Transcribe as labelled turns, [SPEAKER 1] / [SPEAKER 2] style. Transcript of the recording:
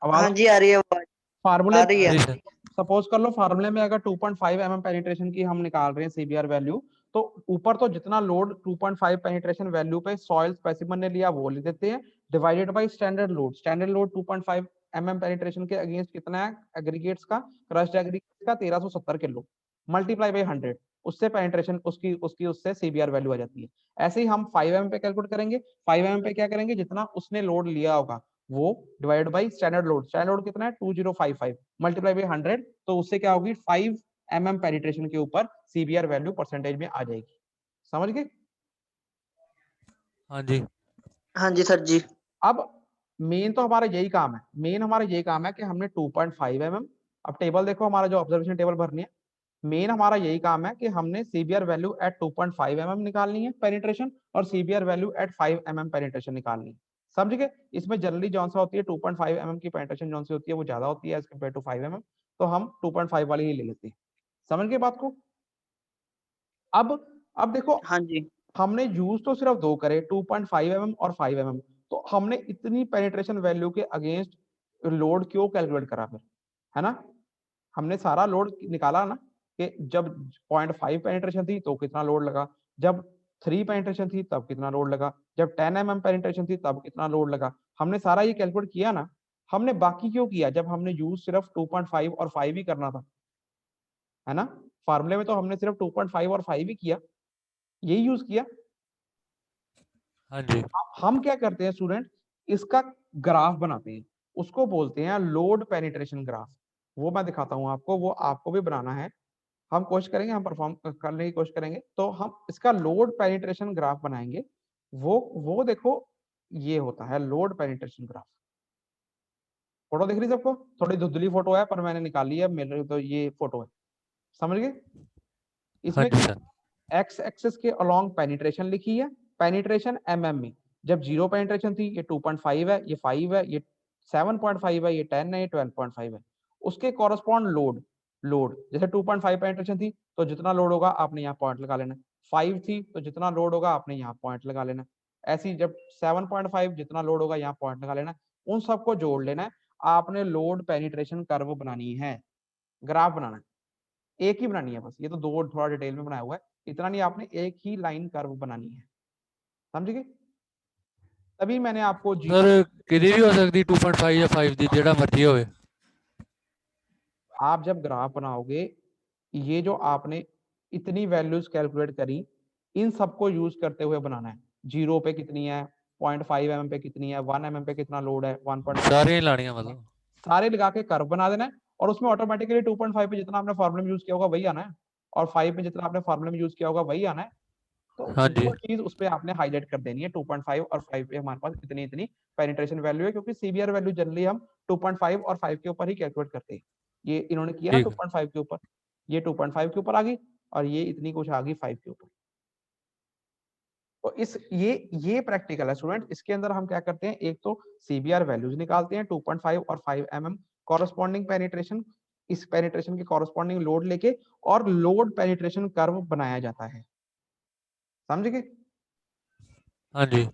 [SPEAKER 1] आवाज
[SPEAKER 2] हाँ जी आ रही है आवाज,
[SPEAKER 1] फार्मूले
[SPEAKER 2] आ रही है।
[SPEAKER 1] सपोज कर लो फार्मूले में अगर 2.5 mm पेनिट्रेशन की हम निकाल रहे हैं सीबीआर वैल्यू, तो ऊपर तो जितना लोड 2.5 पेनिट्रेशन वैल्यू पे सॉइल स्पेसिमन ने लिया वो ले देते हैं, divided by standard load 2.5 mm penetration के अगेंस्ट कितना है एग्रीगेट्स का, क्रश्ड एग्रीगेट्स का 1370 किलो, मल्टीप्लाई बाय 100, उससे पेनिट्रेशन उसकी उसकी उससे सीबीआर वैल्यू आ जाती है। ऐसे ही हम 5 mm पे कैलकुलेट करेंगे, 5 mm पे क्या करेंगे, जितना उसने लोड लिया होगा वो डिवाइड बाई स्टैंडर्ड लोड कितना है 2055 मल्टीप्लाई बाई 100, तो उससे क्या होगी 5 mm पेनिट्रेशन के ऊपर सीबीआर वैल्यू परसेंटेज में आ जाएगी। समझ गए?
[SPEAKER 3] हाँ जी।
[SPEAKER 2] हाँ जी सर जी।
[SPEAKER 1] अब मेन तो हमारा यही काम है, मेन हमारा यही काम है कि हमने 2.5 mm, अब टेबल देखो हमारा जो ऑब्जर्वेशन टेबल भरनी है, मेन हमारा यही काम है कि हमने सीबीआर वैल्यू एट 2.5 mm निकालनी है पेनिट्रेशन, और CBR value at 5 mm penetration निकालनी है। समझ गए? इसमें जनरली जौन सा होती है 2.5 mm की पेनिट्रेशन जौन सी होती है वो ज्यादा होती है एज कम्पेयर टू 5 mm, तो हम 2.5 वाली ही ले लेते हैं। समझ गए बात को? अब देखो
[SPEAKER 2] हाँ जी
[SPEAKER 1] हमने यूज तो सिर्फ दो करे 2.5 mm और 5 mm, तो हमने इतनी पेनिट्रेशन वैल्यू के अगेंस्ट लोड क्यों कैलकुलेट करा फिर, है ना? हमने सारा लोड निकाला ना कि जब 0.5 पेनिट्रेशन थी तो कितना लोड लगा, जब 3 पेनिट्रेशन थी तब कितना लोड लगा, जब 10 mm पेनिट्रेशन थी तब कितना लोड लगा, हमने सारा ये कैलकुलेट किया ना। हमने बाकी क्यों किया जब हमने यूज सिर्फ 2.5 और 5 ही करना था, है ना? फार्मूले में तो हमने सिर्फ 2.5 और 5 ही किया, यही यूज किया।
[SPEAKER 3] हाँ जी।
[SPEAKER 1] हम क्या करते हैं स्टूडेंट, इसका ग्राफ बनाते हैं, उसको बोलते हैं लोड पेनिट्रेशन ग्राफ। वो मैं दिखाता हूं आपको, वो आपको भी बनाना है, हम कोशिश करेंगे, हम परफॉर्म करने की कोशिश करेंगे, तो हम इसका लोड पेनिट्रेशन ग्राफ बनाएंगे। वो देखो ये होता है लोड पेनिट्रेशन ग्राफ। फोटो दिख रही है सबको? थोड़ी धुंधली फोटो है पर मैंने निकाली है, मेरे तो ये फोटो है। समझ गए?
[SPEAKER 3] हाँ
[SPEAKER 1] इसमें
[SPEAKER 3] जी सर।
[SPEAKER 1] एक्स एक्सिस के अलोंग पेनिट्रेशन लिखी है, पेनिट्रेशन में, जब जीरो पेनिट्रेशन थी ये 2.5 है, ये 5 है, ये 7.5 है, ये 10 है, ये 12.5 है। उसके कॉरस्पॉन्ड लोड, जैसे 2.5 पेनिट्रेशन थी तो जितना लोड होगा आपने यहाँ पॉइंट लगा लेना, 5 थी तो जितना लोड होगा आपने यहाँ पॉइंट लगा लेना, ऐसी जब 7.5 जितना लोड होगा यहाँ पॉइंट लगा लेना, उन सबको जोड़ लेना है। आपने लोड पेनिट्रेशन कर्व बनानी है, ग्राफ बनाना है, एक ही बनानी है बस, ये तो दो थोड़ा डिटेल में बनाया हुआ है, इतना नहीं, आपने एक ही लाइन कर्व बनानी है। समझ गए? तभी मैंने आपको
[SPEAKER 3] सर कितनी भी हो सकती 2.5 या 5 दी जेड़ा मर्जी होवे।
[SPEAKER 1] आप जब ग्राफ बनाओगे, ये जो आपने इतनी वैल्यूज कैलकुलेट करी, इन सबको यूज करते हुए बनाना है। जीरो पे कितनी है, 0.5 mm पे कितनी है, 1 mm पे कितना लोड है, 1.5
[SPEAKER 3] सारे ही लानी है मतलब।
[SPEAKER 1] सारे लगा के कर्व बना देना है, और उसमें ऑटोमेटिकली 2.5 पे जितना आपने फॉर्मूले में यूज किया होगा वही आना है, और 5 पे जितना आपने फॉर्मूले में यूज किया होगा वही आना है। तो
[SPEAKER 3] हाँ जी।
[SPEAKER 1] वो चीज उस पर आपने हाईलाइट कर देनी है, 2.5 और 5 पे हमारे पास इतनी इतनी पेनिट्रेशन वैल्यू है, क्योंकि सीबीआर वैल्यू जनरली हम 2.5 और 5 के ऊपर ही कैलकुलेट करते हैं। ये इन्होंने किया ना
[SPEAKER 3] ठीक है।
[SPEAKER 1] 2.5 के ऊपर, ये 2.5 के ऊपर आ गई, और ये इतनी कुछ आ गई 5 के ऊपर। तो इस ये प्रैक्टिकल है स्टूडेंट, इसके अंदर हम क्या करते हैं, एक तो सीबीआर वैल्यूज निकालते हैं 2.5 और 5 mm, कॉरस्पॉन्डिंग पेनिट्रेशन, इस पेनिट्रेशन के कॉरस्पॉन्डिंग लोड लेके, और लोड पेनिट्रेशन कर्व बनाया जाता है। समझ गए?
[SPEAKER 3] हाँ जी।